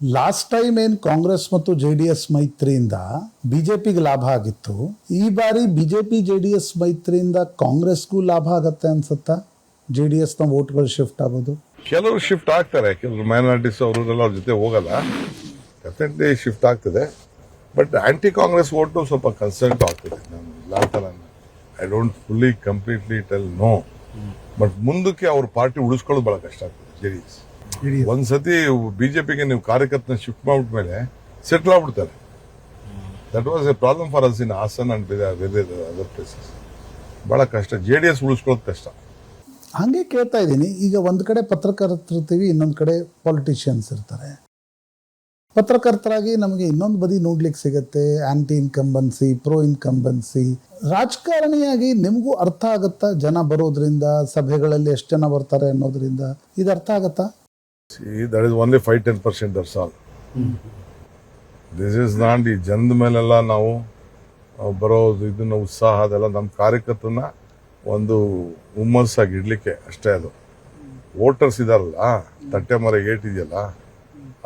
Last time ಏನು ಕಾಂಗ್ರೆಸ್ ಮತ್ತು JDS ಮೈತ್ರಿಯಿಂದ ಬಿಜೆಪಿಗೆ ಲಾಭ ಆಗಿತ್ತು, ಈ ಬಾರಿ ಬಿಜೆಪಿ JDS ಮೈತ್ರಿಯಿಂದ ಕಾಂಗ್ರೆಸ್ಗೂ ಲಾಭ ಆಗತ್ತೆ ಅನ್ಸುತ್ತಾ? JDSನ ವೋಟ್ಗಳು ಶಿಫ್ಟ್ ಆಗೋದು? ಕೆಲವರು ಶಿಫ್ಟ್ ಆಗ್ತಾರೆ, ಕೆಲವರು ಮೈನಾರಿಟೀಸ್ ಅವರೆಲ್ಲ ಅವ್ರ ಜೊತೆ ಹೋಗಲ್ಲ, ಡೆಫಿನೆಟ್ಲಿ ಶಿಫ್ಟ್ ಆಗ್ತದೆ. ಬಟ್ ಆಂಟಿ ಕಾಂಗ್ರೆಸ್ ವೋಟು ಸ್ವಲ್ಪ ಕನ್ಸರ್ಟ್ ಆಗ್ತದೆ. ನಾನು ಇಲ್ಲ ಅಂತಲ್ಲ, I don't fully completely tell no, but ಮುಂದಕ್ಕೆ ಅವ್ರ ಪಾರ್ಟಿ ಉಳಿಸ್ಕೊಳ್ಳೋದು ಬಹಳ ಕಷ್ಟ ಆಗ್ತದೆ. JDS ಒಂದ್ಸತಿ ಬಿಜೆಪಿಗೆ ನೀವು ಕಾರ್ಯಕರ್ತನ ಶಿಫ್ಟ್ ಮಾಡ್ಬಿಟ್ಮೇಲೆ ಸೆಟ್ಲ್ ಆಗ್ಬಿಡ್ತಾರೆ. That was a problem for us in Hassan and other places. ಬಹಳ ಕಷ್ಟ, JDS ಉಳಿಸ್ಕೊಳ್ಳೋದು ಕಷ್ಟ. ಹಾಗೆ ಕೇಳ್ತಾ ಇದ್ದೀನಿ, ಈಗ ಒಂದು ಕಡೆ ಪತ್ರಕರ್ತರಿರ್ತೀವಿ, ಇನ್ನೊಂದು ಕಡೆ ಪಾಲಿಟಿಷಿಯನ್ಸ್ ಇರ್ತಾರೆ. ಪತ್ರಕರ್ತರಾಗಿ ನಮಗೆ ಇನ್ನೊಂದು ಬದಿ ನೋಡ್ಲಿಕ್ಕೆ ಸಿಗತ್ತೆ, ಆಂಟಿ ಇನ್ಕಂಬನ್ಸಿ, ಪ್ರೋ ಇನ್ಕಂಬನ್ಸಿ. ರಾಜಕಾರಣಿಯಾಗಿ ನಿಮಗೂ ಅರ್ಥ ಆಗತ್ತಾ? ಜನ ಬರೋದ್ರಿಂದ, ಸಭೆಗಳಲ್ಲಿ ಎಷ್ಟು ಜನ ಬರ್ತಾರೆ ಅನ್ನೋದ್ರಿಂದ ಇದು ಅರ್ಥ ಆಗತ್ತಾ? That is only 5-10% that's all. This is not ಈ ಜನದ ಮೇಲೆಲ್ಲ ನಾವು ಬರೋದು, ಇದನ್ನ ಉತ್ಸಾಹ ಅದೆಲ್ಲ ನಮ್ಮ ಕಾರ್ಯಕರ್ತನ ಒಂದು ಹುಮ್ಮಸ್ಸಾಗಿ ಇಡ್ಲಿಕ್ಕೆ ಅಷ್ಟೇ. ಅದು ವೋಟರ್ಸ್ ಇದಾರಲ್ಲ, ತಟ್ಟೆ ಮರ ಏಟಿದೆಯಲ್ಲ,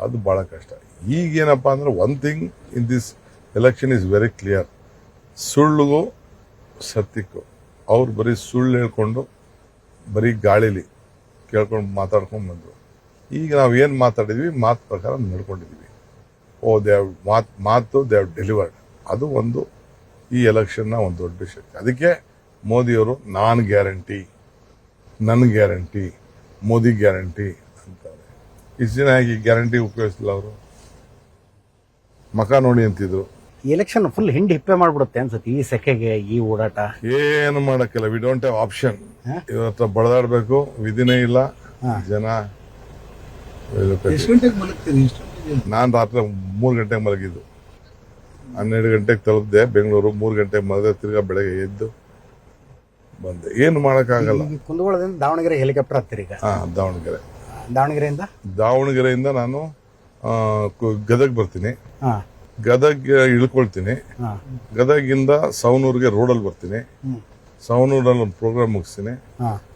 ಅದು ಬಹಳ ಕಷ್ಟ. ಈಗೇನಪ್ಪ ಅಂದ್ರೆ one thing in this election is very clear. ಸುಳ್ಳಿಗೂ ಸತ್ಯಕ್ಕೂ ಅವ್ರು ಬರೀ ಸುಳ್ಳು ಹೇಳ್ಕೊಂಡು ಬರೀ ಗಾಳಿಲಿ ಕೇಳ್ಕೊಂಡು ಮಾತಾಡ್ಕೊಂಡು ಬಂದರು. ಈಗ ನಾವು ಏನು ಮಾತಾಡಿದ್ವಿ, ಮಾತು ಪ್ರಕಾರ ನಡ್ಕೊಂಡಿದ್ವಿ. ದೇ ಮಾತು ದೇ ಹ್ಯಾವ್ ಡೆಲಿವರ್ಡ್. ಅದು ಒಂದು ಈ ಎಲೆಕ್ಷನ್ನ ಒಂದು ದೊಡ್ಡ ಶಕ್ತಿ. ಅದಕ್ಕೆ ಮೋದಿಯವರು ನಾನ್ ಗ್ಯಾರಂಟಿ, ನನ್ನ ಗ್ಯಾರಂಟಿ, ಮೋದಿ ಗ್ಯಾರಂಟಿ ಅಂತಾರೆ. ಇಷ್ಟು ದಿನ ಈ ಗ್ಯಾರಂಟಿ ಉಪಯೋಗಿಸಿಲ್ಲ. ಅವರು ಮಕ ನೋಡಿ ಅಂತಿದ್ರು. ಎಲೆಕ್ಷನ್ ಫುಲ್ ಹಿಂಡಿ ಹಿಪ್ಪೆ ಮಾಡ್ಬಿಡುತ್ತೆ ಅನ್ಸುತ್ತೆ ಈ ಸೆಕೆಗೆ, ಈ ಓಡಾಟ. ಏನು ಮಾಡಕ್ಕಿಲ್ಲ, ವಿ ಡೋಂಟ್ ಹ್ಯಾವ್ ಆಪ್ಷನ್. ಇವತ್ತು ಬಡದಾಡ್ಬೇಕು, ವಿಧಿನೇ ಇಲ್ಲ. ಜನ ನಾನು ರಾತ್ರಿ 3 ಗಂಟೆಗೆ ಮಲಗಿದ್ದು, 12 ಗಂಟೆಗೆ ತಲುಪಿದೆ ಬೆಂಗಳೂರು. 3 ಗಂಟೆಗೆ ಮಲಗಿದ, ತಿರ್ಗಾ ಬೆಳಗ್ಗೆ ಎದ್ದು ಬಂದೆ. ಏನು ಮಾಡಕ್ಕಾಗಲ್ಲ. ಕುಂದಗೋಳದಿಂದ ದಾವಣಗೆರೆ ಹೆಲಿಕಾಪ್ಟರ್ ಹತ್ತಿರ ಈಗ. ದಾವಣಗೆರೆಯಿಂದ ನಾನು ಗದಗ್ ಬರ್ತೀನಿ, ಗದಗ್ ಇಳ್ಕೊಳ್ತೀನಿ, ಗದಗಿಂದ ಸವನೂರಿಗೆ ರೋಡಲ್ಲಿ ಬರ್ತೀನಿ, ಸವನೂರಲ್ಲಿ ಒಂದು ಪ್ರೋಗ್ರಾಮ್ ಮುಗಿಸ್ತೀನಿ.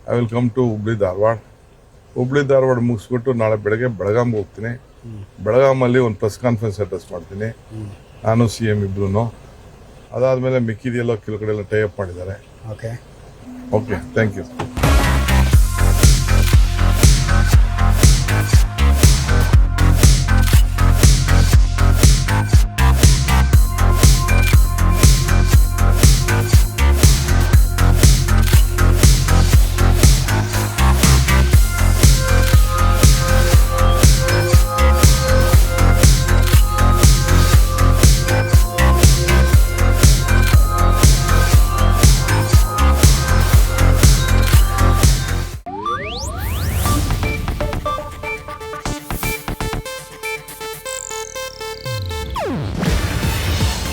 I will come to Hubli Dharwad ಮುಗಿಸ್ಬಿಟ್ಟು ನಾಳೆ ಬೆಳಗ್ಗೆ ಬೆಳಗಾಂಗೆ ಹೋಗ್ತೀನಿ. ಬೆಳಗಾಮಲ್ಲಿ ಒಂದು ಪ್ರೆಸ್ ಕಾನ್ಫರೆನ್ಸ್ ಅಡ್ರೆಸ್ ಮಾಡ್ತೀನಿ, ನಾನು CM ಇಬ್ರು. ಅದಾದ್ಮೇಲೆ ಮಿಕ್ಕಿದೆಲ್ಲ ಕೆಲವು ಕಡೆ ಎಲ್ಲ ಟೈ ಅಪ್ ಮಾಡಿದ್ದಾರೆ. Okay, thank you.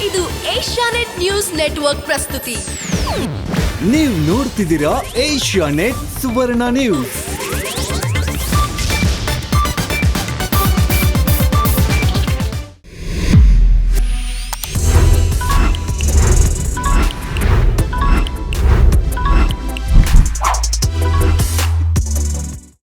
ಇದು ಏಷ್ಯಾನೆಟ್ ನ್ಯೂಸ್ ನೆಟ್ವರ್ಕ್ ಪ್ರಸ್ತುತಿ. ನೀವು ನೋಡ್ತಿದ್ದೀರಾ ಏಷ್ಯಾನೆಟ್ ಸುವರ್ಣ ನ್ಯೂಸ್.